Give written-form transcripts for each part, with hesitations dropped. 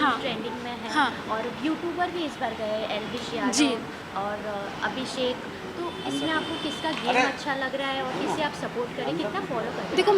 हाँ। ट्रेंडिंग में है। हाँ। और यूट्यूबर भी इस बार गए, एल्विश जी। यादव और अभिषेक। तो इसमें आपको किसका गेम अच्छा लग रहा है और किसे आप सपोर्ट करें, कितना फॉलो करें? देखो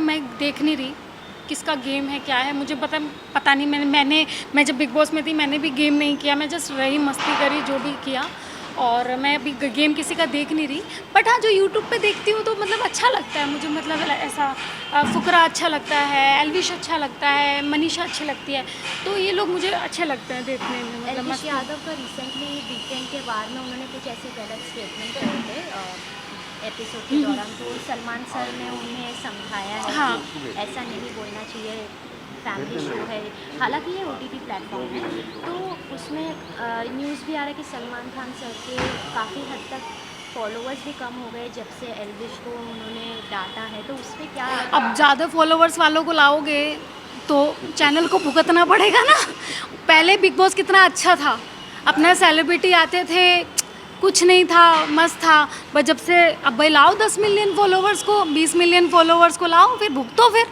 मैं देख नहीं रही किसका गेम है क्या है, मुझे पता नहीं। मैं जब बिग बॉस में थी मैंने भी गेम नहीं किया, मैं जस्ट रही, मस्ती करी, जो भी किया। और मैं अभी गेम किसी का देख नहीं रही। बट हाँ, जो यूट्यूब पे देखती हूँ तो मतलब अच्छा लगता है मुझे, मतलब ऐसा फुकरा अच्छा लगता है, एल्विश अच्छा लगता है, मनीषा अच्छी लगती है। तो ये लोग मुझे अच्छे लगते हैं देखने में, मतलब एल्विश मस्ती। यादव का रिसेंटली वीकेंड के बाद में उन्होंने कुछ ऐसे गलत स्टेटमेंट करे थे एपिसोड के दौरान, तो सलमान सर ने उन्हें समझाया है हाँ। कि ऐसा नहीं बोलना चाहिए, फैमिली शो है। हालांकि ये ओटीटी प्लेटफॉर्म है, तो उसमें न्यूज़ भी आ रहा है कि सलमान खान सर के काफ़ी हद तक फॉलोअर्स भी कम हो गए जब से एल्विश को उन्होंने डांटा है। तो उस पर क्या अब ज़्यादा फॉलोवर्स वालों को लाओगे तो चैनल को भुगतना पड़ेगा ना। पहले बिग बॉस कितना अच्छा था, अपना सेलिब्रिटी आते थे, कुछ नहीं था, मस्त था। बट जब से अब भाई लाओ 10 मिलियन फॉलोवर्स को, 20 मिलियन फॉलोवर्स को लाओ, फिर भुगतो फिर।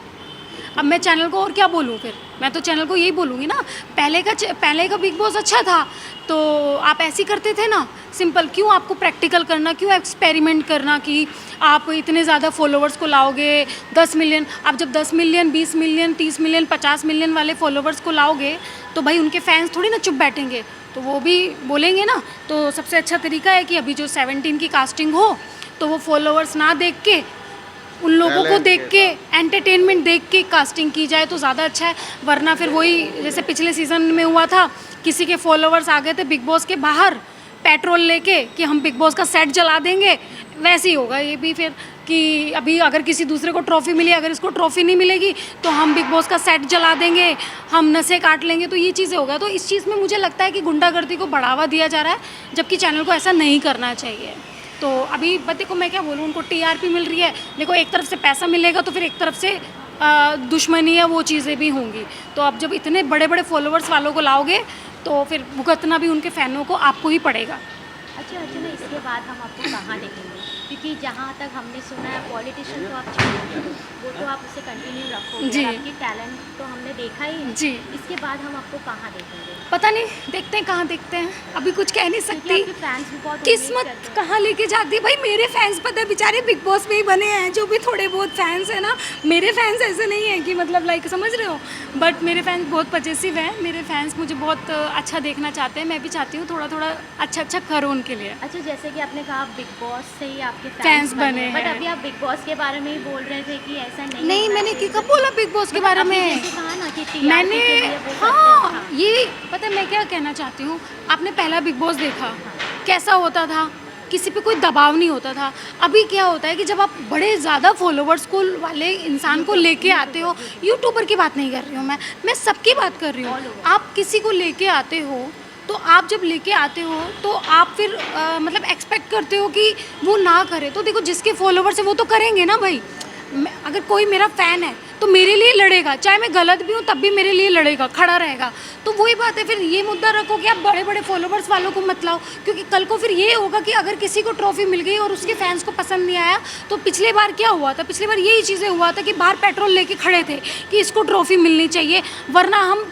अब मैं चैनल को और क्या बोलूँ फिर, मैं तो चैनल को यही बोलूँगी ना, पहले का बिग बॉस अच्छा था तो आप ऐसे ही करते थे ना, सिंपल। क्यों आपको प्रैक्टिकल करना, क्यों एक्सपेरिमेंट करना कि आप इतने ज़्यादा फॉलोवर्स को लाओगे 10 मिलियन। आप जब 10 मिलियन, 20 मिलियन, 30 मिलियन, 50 मिलियन वाले फॉलोवर्स को लाओगे तो भाई उनके फैंस थोड़ी ना चुप बैठेंगे, तो वो भी बोलेंगे ना। तो सबसे अच्छा तरीका है कि अभी जो 17 की कास्टिंग हो तो वो फॉलोवर्स ना देख के, उन लोगों को देख के, एंटरटेनमेंट देख के कास्टिंग की जाए तो ज़्यादा अच्छा है। वरना फिर वही जैसे पिछले सीज़न में हुआ था, किसी के फॉलोवर्स आ गए थे बिग बॉस के बाहर पेट्रोल लेके कि हम बिग बॉस का सेट जला देंगे, वैसे ही होगा ये भी फिर कि अभी अगर किसी दूसरे को ट्रॉफ़ी मिली, अगर इसको ट्रॉफ़ी नहीं मिलेगी तो हम बिग बॉस का सेट जला देंगे, हम नसें काट लेंगे, तो ये चीज़ें होगा। तो इस चीज़ में मुझे लगता है कि गुंडागर्दी को बढ़ावा दिया जा रहा है, जबकि चैनल को ऐसा नहीं करना चाहिए। तो अभी बट देखो मैं क्या बोलूँ, उनको टीआरपी मिल रही है, देखो एक तरफ से पैसा मिलेगा तो फिर एक तरफ से दुश्मनी या वो चीज़ें भी होंगी। तो अब जब इतने बड़े बड़े फॉलोअर्स वालों को लाओगे तो फिर भुगतना भी उनके फ़ैनों को आपको ही पड़ेगा। अच्छा अर्चना, इसके बाद हम आपको कहाँ देखेंगे? क्योंकि जहाँ तक हमने सुना है पॉलिटिशियन तो आप छोड़ोगे, वो तो आप उसे कंटिन्यू रखोगे। जी। आपकी टैलेंट तो हमने देखा ही है। जी। इसके बाद हम आपको कहाँ देखेंगे? पता नहीं, देखते हैं कहाँ देखते हैं, अभी कुछ कह नहीं क्योंकि सकती। आपके फैंस भी बहुत उम्मीद किस्मत करते हैं। कहाँ लेके जाती है भाई। मेरे फैंस पता है बेचारे बिग बॉस में ही बने हैं, जो भी थोड़े बहुत फैंस हैं ना, मेरे फैंस ऐसे नहीं हैं कि मतलब लाइक, समझ रहे हो। बट मेरे फैंस बहुत पजेसिव हैं, मेरे फैंस मुझे बहुत अच्छा देखना चाहते हैं, मैं भी चाहती हूँ थोड़ा थोड़ा अच्छा करो उनके लिए। अच्छा, जैसे कि आपने कहा बिग बॉस से ही आपके फैंस फैंस बने बने, बट हैं। अभी आप बिग बॉस के बारे में ही बोल रहे थे कि ऐसा नहीं नहीं, होना मैंने चाहिए। कब बोला बिग बॉस के बारे आपने में? जैसे कहा ना कि टीआरपी मैंने, के लिए वो करते हैं। हाँ, ये पता है मैं क्या कहना चाहती हूँ। आपने पहला बिग बॉस देखा, कैसा होता था, किसी पे कोई दबाव नहीं होता था। अभी क्या होता है कि जब आप बड़े ज़्यादा फॉलोवर्स को वाले इंसान को लेके आते हो, यूट्यूबर की बात नहीं कर रही हूँ मैं सबकी बात कर रही हूँ। आप किसी को लेके आते हो तो आप जब लेके आते हो तो आप फिर मतलब एक्सपेक्ट करते हो कि वो ना करे। तो देखो जिसके फॉलोवर्स है वो तो करेंगे ना भाई। अगर कोई मेरा फ़ैन है तो मेरे लिए लड़ेगा, चाहे मैं गलत भी हूँ तब भी मेरे लिए लड़ेगा, खड़ा रहेगा। तो वही बात है, फिर ये मुद्दा रखो कि आप बड़े बड़े फॉलोवर्स वालों को मत लाओ, क्योंकि कल को फिर ये होगा कि अगर किसी को ट्रॉफी मिल गई और उसके फैंस को पसंद नहीं आया, तो पिछले बार क्या हुआ था, पिछले बार यही चीज़ें हुआ था कि बाहर पेट्रोल लेके खड़े थे कि इसको ट्रॉफी मिलनी चाहिए वरना हम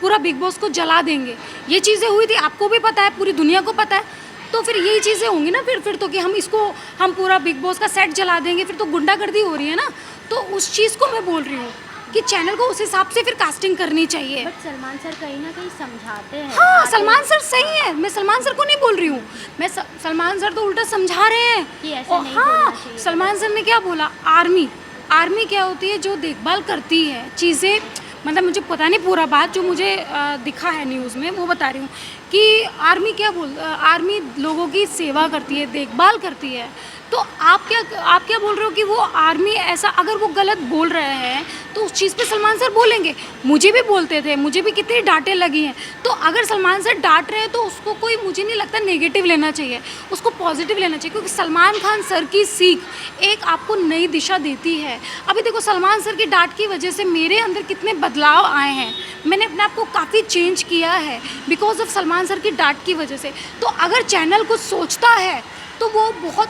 पूरा बिग बॉस को जला देंगे। ये चीज़ें हुई थी, आपको भी पता है, पूरी दुनिया को पता है। तो फिर यही चीज़ें होंगी ना फिर तो कि हम पूरा बिग बॉस का सेट जला देंगे, फिर तो गुंडागर्दी हो रही है ना। तो उस चीज़ को मैं बोल रही हूँ कि चैनल को उस हिसाब से फिर कास्टिंग करनी चाहिए। बट सलमान सर कहीं ना कहीं समझाते हैं। हाँ, सलमान सर सही है, मैं सलमान सर को नहीं बोल रही हूँ, मैं सलमान सर तो उल्टा समझा रहे हैं कि ऐसे नहीं बोलना हाँ, चाहिए। सलमान सर ने क्या बोला, आर्मी क्या होती है, जो देखभाल करती है चीज़ें, मतलब मुझे पता नहीं पूरा बात, जो मुझे दिखा है न्यूज़ में वो बता रही हूँ कि आर्मी लोगों की सेवा करती है, देखभाल करती है। तो आप क्या बोल रहे हो कि वो आर्मी ऐसा, अगर वो गलत बोल रहे हैं तो उस चीज़ पे सलमान सर बोलेंगे। मुझे भी बोलते थे, मुझे भी कितनी डांटें लगी हैं। तो अगर सलमान सर डांट रहे हैं तो उसको कोई, मुझे नहीं लगता नेगेटिव लेना चाहिए, उसको पॉजिटिव लेना चाहिए, क्योंकि सलमान खान सर की सीख एक आपको नई दिशा देती है। अभी देखो सलमान सर की डांट की वजह से मेरे अंदर कितने बदलाव आए हैं, मैंने अपने आप को काफ़ी चेंज किया है बिकॉज ऑफ सलमान सर की डांट की वजह से। तो अगर चैनल कुछ सोचता है तो वो बहुत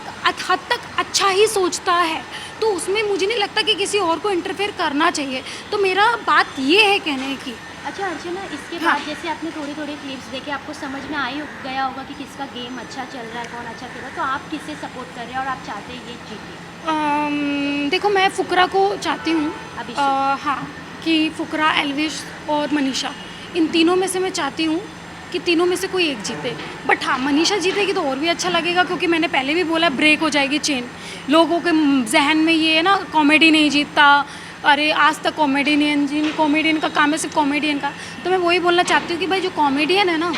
हद तक अच्छा ही सोचता है, तो उसमें मुझे नहीं लगता कि किसी और को इंटरफेयर करना चाहिए। तो मेरा बात ये है कहने की। अच्छा अर्चना, इसके हाँ। बाद जैसे आपने थोड़ी थोड़ी क्लिप्स देखे, आपको समझ में गया होगा कि किसका गेम अच्छा चल रहा है, कौन अच्छा खेल रहा है, तो आप किससे सपोर्ट कर रहे हैं और आप चाहते हैं ये जीते? देखो मैं फुकरा को चाहती हूँ। अभिषेक। हाँ, कि फुकरा, एल्विश और मनीषा, इन तीनों में से मैं चाहती हूँ कि तीनों में से कोई एक जीते। बट हाँ, मनीषा जीतेगी तो और भी अच्छा लगेगा, क्योंकि मैंने पहले भी बोला ब्रेक हो जाएगी चेन। लोगों के जहन में ये है ना, कॉमेडी नहीं जीतता, अरे आज तक कॉमेडियन का काम है सिर्फ कॉमेडियन का। तो मैं वही बोलना चाहती हूँ कि भाई जो कॉमेडियन है ना,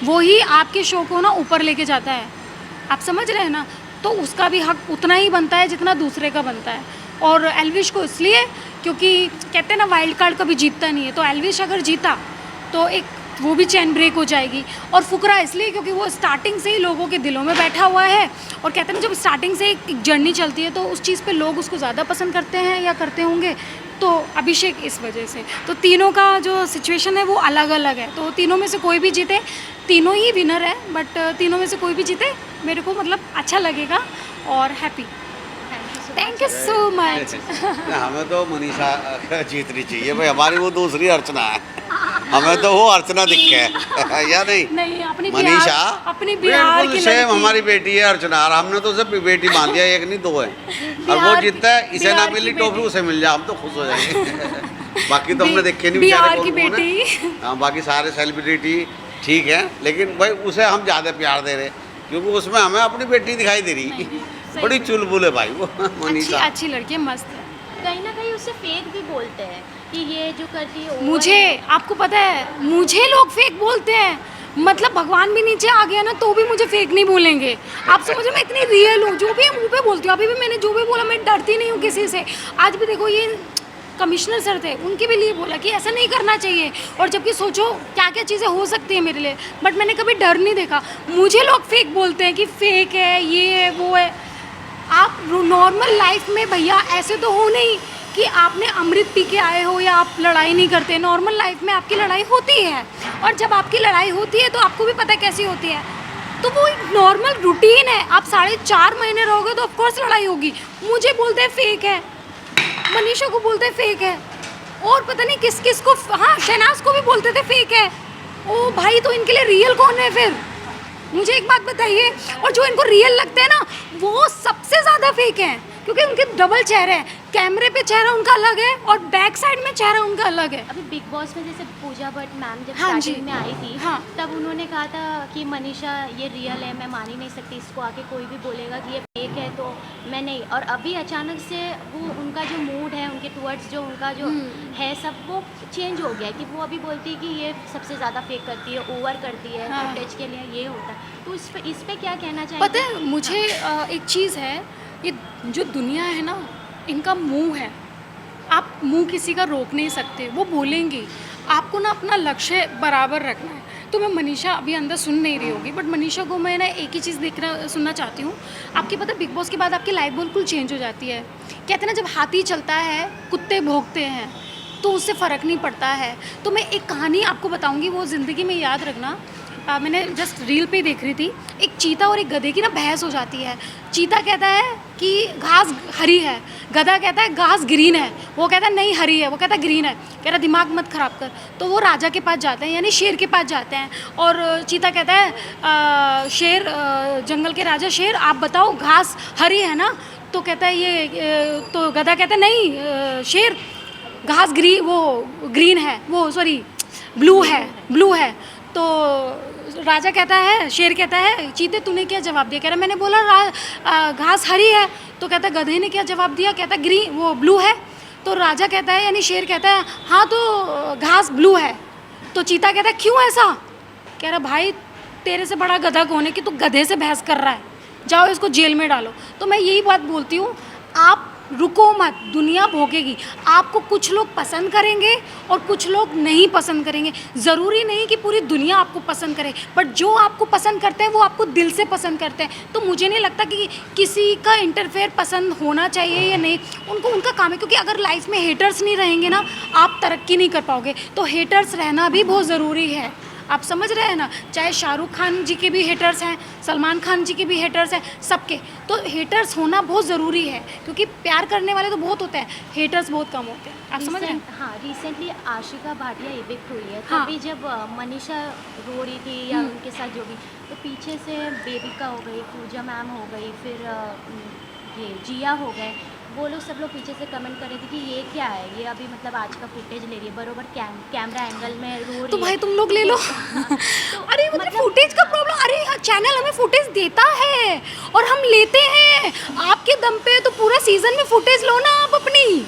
वही आपके शो को ना ऊपर लेके जाता है। आप समझ रहे हैं ना? तो उसका भी हक उतना ही बनता है जितना दूसरे का बनता है। और एल्विश को इसलिए क्योंकि कहते हैं ना, वाइल्ड कार्ड कभी जीतता नहीं है, तो एल्विश अगर जीता तो एक वो भी चैन ब्रेक हो जाएगी। और फुकरा इसलिए क्योंकि वो स्टार्टिंग से ही लोगों के दिलों में बैठा हुआ है, और कहते हैं ना, जब स्टार्टिंग से एक जर्नी चलती है तो उस चीज़ पे लोग उसको ज़्यादा पसंद करते हैं या करते होंगे। तो अभिषेक इस वजह से, तो तीनों का जो सिचुएशन है वो अलग अलग है। तो तीनों में से कोई भी जीते, तीनों ही विनर है, बट तीनों में से कोई भी जीते मेरे को मतलब अच्छा लगेगा और happy. Thank you so much. हमें तो मनीषा जीतनी चाहिए भाई, हमारी वो दूसरी अर्चना है, हमें तो वो अर्चना दिखे है या नहीं? नहीं, अपनी मनीषा अपनी बिहार की बिल्कुल सेम लड़की। हमारी बेटी है अर्चना, और हमने तो उसे बेटी मान दिया, एक नहीं दो है। और वो बिहार जीतता है, इसे ना बिहार मिली की टॉफी बेटी। उसे मिल जाए, हम तो खुश हो जाएंगे। बाकी तो हमने देखे नहीं बिहार बेचारे की कौन कौन है। बेटी। हाँ, बाकी सारे सेलिब्रिटी ठीक है, लेकिन भाई उसे हम ज़्यादा प्यार दे रहे, क्योंकि उसमें हमें अपनी बेटी दिखाई दे रही। सही बड़ी है। चुलबुल है भाई वो अच्छी मनीषा। अच्छी लड़की है, मस्त है। कहीं ना कहीं उससे फेक भी बोलते हैं कि ये जो करती है over मुझे, है। आपको पता है, मुझे लोग फेक बोलते हैं, मतलब भगवान भी नीचे आ गया ना तो भी मुझे फेक नहीं बोलेंगे। आप समझो, मैं इतनी रियल हूँ, जो भी मुँह पे बोलती हूँ। अभी भी मैंने जो भी बोला, मैं डरती नहीं हूँ किसी से। आज भी देखो, ये कमिश्नर सर थे, उनके भी लिए बोला कि ऐसा नहीं करना चाहिए, और जबकि सोचो क्या क्या चीज़ें हो सकती हैं मेरे लिए, बट मैंने कभी डर नहीं देखा। मुझे लोग फेक बोलते हैं कि फेक है, ये है, वो है। आप नॉर्मल लाइफ में भैया ऐसे तो हो नहीं कि आपने अमृत पी के आए हो या आप लड़ाई नहीं करते। नॉर्मल लाइफ में आपकी लड़ाई होती है, और जब आपकी लड़ाई होती है तो आपको भी पता है कैसी होती है। तो वो एक नॉर्मल रूटीन है। आप 4.5 महीने रहोगे तो ऑफकोर्स लड़ाई होगी। मुझे बोलते हैं फेक है, मनीषा को बोलते हैं फेक है, और पता नहीं किस किस को, हाँ शहनाज को भी बोलते थे फेक है। ओ भाई, तो इनके लिए रियल कौन है फिर? मुझे एक बात बताइए। और जो इनको रियल लगते हैं ना, वो सबसे ज़्यादा फेक हैं, क्योंकि उनके डबल चेहरे हैं। कैमरे पे चेहरा उनका अलग है और बैक साइड में चेहरा उनका अलग है। अभी बिग बॉस में जैसे पूजा भट्ट मैम जब हाँ जी। स्टार्टिंग में आई थी, हाँ। तब उन्होंने कहा था कि मनीषा ये रियल है, मैं मान ही नहीं सकती इसको, आके कोई भी बोलेगा कि ये फेक है तो मैं नहीं। और अभी अचानक से वो उनका जो मूड है उनके टुवर्ड्स, जो उनका जो है सब, वो चेंज हो गया है कि वो अभी बोलती है कि ये सबसे ज़्यादा फेक करती है, ओवर करती है, हाँ। फुटेज के लिए ये होता है। तो इस पे क्या कहना चाहिए? पता है मुझे, एक चीज़ है, ये जो दुनिया है ना, इनका मुंह है। आप मुंह किसी का रोक नहीं सकते, वो बोलेंगे। आपको ना अपना लक्ष्य बराबर रखना है। तो मैं मनीषा अभी अंदर सुन नहीं रही होगी, बट मनीषा को मैं ना एक ही चीज़ सुनना चाहती हूँ। आपके पता है, बिग बॉस के बाद आपकी लाइफ बिल्कुल चेंज हो जाती है। कहते हैं ना, जब हाथी चलता है कुत्ते भौंकते हैं, तो उससे फ़र्क नहीं पड़ता है। तो मैं एक कहानी आपको बताऊँगी, वो ज़िंदगी में याद रखना। मैंने जस्ट रील पे देख रही थी, एक चीता और एक गधे की ना बहस हो जाती है। चीता कहता है कि घास हरी है, गधा कहता है घास ग्रीन है। वो कहता है नहीं हरी है, वो कहता है ग्रीन है। कह रहा दिमाग मत ख़राब कर। तो वो राजा के पास जाते हैं, यानी शेर के पास जाते हैं, और चीता कहता है शेर, जंगल के राजा शेर, आप बताओ घास हरी है ना? तो कहता है ये, तो गधा कहता है नहीं शेर, घास ग्रीन है, वो सॉरी ब्लू है। तो राजा कहता है, शेर कहता है चीते तूने क्या जवाब दिया? कह रहा मैंने बोला घास हरी है। तो कहता है गधे ने क्या जवाब दिया? कहता है वो ब्लू है। तो राजा कहता है, यानी शेर कहता है हाँ तो घास ब्लू है। तो चीता कहता है क्यों ऐसा? कह रहा भाई तेरे से बड़ा गधा कौन है कि तू गधे से बहस कर रहा है, जाओ इसको जेल में डालो। तो मैं यही बात बोलती हूँ, आप रुको मत, दुनिया भोगेगी। आपको कुछ लोग पसंद करेंगे और कुछ लोग नहीं पसंद करेंगे। ज़रूरी नहीं कि पूरी दुनिया आपको पसंद करे, बट जो आपको पसंद करते हैं वो आपको दिल से पसंद करते हैं। तो मुझे नहीं लगता कि किसी का इंटरफेयर पसंद होना चाहिए या नहीं, उनको उनका काम है। क्योंकि अगर लाइफ में हेटर्स नहीं रहेंगे ना, आप तरक्की नहीं कर पाओगे। तो हेटर्स रहना भी बहुत ज़रूरी है। आप समझ रहे हैं ना, चाहे शाहरुख खान जी के भी हेटर्स हैं, सलमान खान जी के भी हेटर्स हैं, सबके। तो हेटर्स होना बहुत ज़रूरी है, क्योंकि प्यार करने वाले तो बहुत होते हैं, हेटर्स बहुत कम होते हैं। आप समझ रहे हैं? हाँ, रिसेंटली आशिका भाटिया इविक्ट हुई है, हाँ। तभी जब मनीषा रो रही थी या उनके साथ जो भी, तो पीछे से बेबिका हो गई, पूजा मैम हो गई, फिर ये जिया हो गए, वो लोग सब लोग पीछे से कमेंट कर रहे थे कि ये क्या है, ये अभी मतलब आज का फुटेज ले रही है, बरोबर कैमरा एंगल में रो रही तो है। भाई तुम लोग ले लो। अरे मतलब फुटेज का प्रॉब्लम, अरे हाँ, चैनल हमें फुटेज देता है और हम लेते हैं आपके दम पे, तो पूरा सीजन में फुटेज लो ना आप अपनी।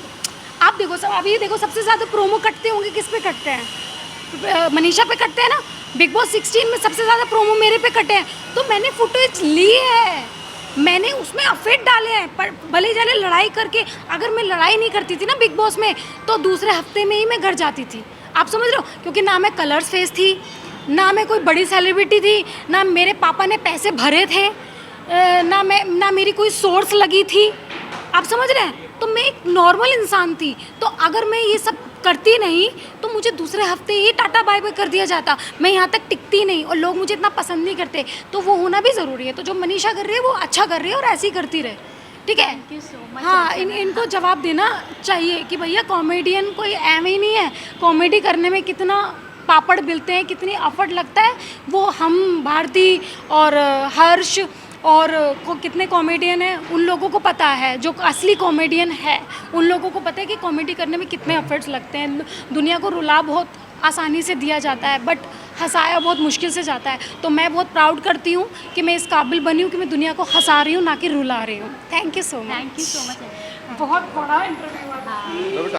आप देखो सब, अभी देखो सबसे ज़्यादा प्रोमो कटते होंगे, किस पे कटते हैं? मनीषा पे कटते हैं ना। बिग बॉस 16 में सबसे ज़्यादा प्रोमो मेरे पे कटे हैं, तो मैंने फुटेज ली है, मैंने उसमें अफेक्ट डाले हैं। पर भले जाले लड़ाई करके, अगर मैं लड़ाई नहीं करती थी ना बिग बॉस में, तो दूसरे हफ्ते में ही मैं घर जाती थी। आप समझ रहे हो? क्योंकि ना मैं कलर्स फेस थी, ना मैं कोई बड़ी सेलिब्रिटी थी, ना मेरे पापा ने पैसे भरे थे, ना मेरी कोई सोर्स लगी थी। आप समझ रहे हैं? तो मैं एक नॉर्मल इंसान थी। तो अगर मैं ये सब करती नहीं, तो मुझे दूसरे हफ्ते ही टाटा बाय बाय कर दिया जाता। मैं यहाँ तक टिकती नहीं और लोग मुझे इतना पसंद नहीं करते, तो वो होना भी ज़रूरी है। तो जो मनीषा कर रही है वो अच्छा कर रही है और ऐसे ही करती रहे, ठीक है? Thank you so much. हाँ, इनको जवाब देना चाहिए कि भैया कॉमेडियन कोई एम ही नहीं है। कॉमेडी करने में कितना पापड़ बिलते हैं, कितनी एफर्ट लगता है, वो हम भारती और हर्ष और कितने कॉमेडियन हैं उन लोगों को पता है। जो असली कॉमेडियन है उन लोगों को पता है कि कॉमेडी करने में कितने एफर्ट्स लगते हैं। दुनिया को रुला बहुत आसानी से दिया जाता है, बट हंसाया बहुत मुश्किल से जाता है। तो मैं बहुत प्राउड करती हूँ कि मैं इस काबिल बनी हूँ कि मैं दुनिया को हंसा रही हूँ, ना कि रुला रही हूँ। Thank you so much. Thank you so much. बहुत बड़ा इंटरव्यू। हाँ।